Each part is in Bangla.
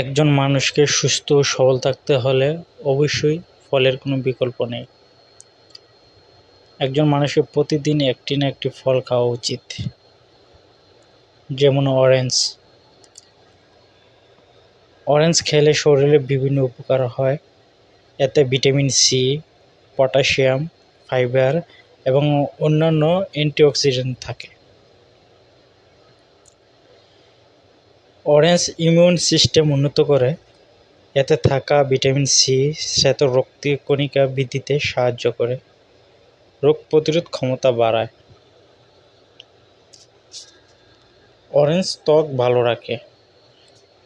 একজন মানুষকে সুস্থ ও সবল থাকতে হলে অবশ্যই ফলের কোনো বিকল্প নেই। একজন মানুষের প্রতিদিন একটি না একটি ফল খাওয়া উচিত। যেমন অরেঞ্জ খেলে শরীরে বিভিন্ন উপকার হয়। এতে ভিটামিন সি, পটাশিয়াম, ফাইবার এবং অন্যান্য অ্যান্টিঅক্সিডেন্ট থাকে। অরেঞ্জ ইমিউন সিস্টেম উন্নত করে। এতে থাকা ভিটামিন সি শ্বেত রক্তকণিকা বৃদ্ধিতে সাহায্য করে, রোগ প্রতিরোধ ক্ষমতা বাড়ায়। অরেঞ্জ ত্বক ভালো রাখে।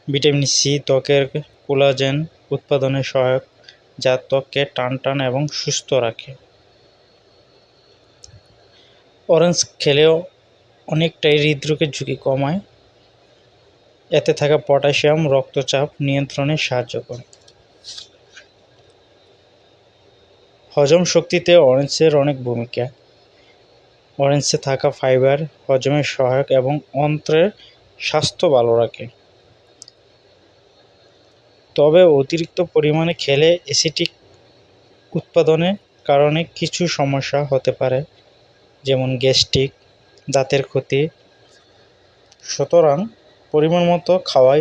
ভিটামিন সি ত্বকের কোলাজেন উৎপাদনে সহায়ক, যা ত্বককে টানটান এবং সুস্থ রাখে। অরেঞ্জ খেলেও অনেকটাই হৃদরোগের ঝুঁকি কমায়। এতে থাকা পটাশিয়াম রক্তচাপ নিয়ন্ত্রণে সাহায্য করে। হজম শক্তিতে অরেঞ্জের অনেক ভূমিকা। অরেঞ্জে থাকা ফাইবার হজমে সহায়ক এবং অন্ত্রের স্বাস্থ্য ভালো রাখে। তবে অতিরিক্ত পরিমাণে খেলে অ্যাসিডিক উৎপাদনের কারণে কিছু সমস্যা হতে পারে, যেমন গ্যাস্ট্রিক, দাঁতের ক্ষতি। সুতরাং পরিমাণ মতো খাওয়াই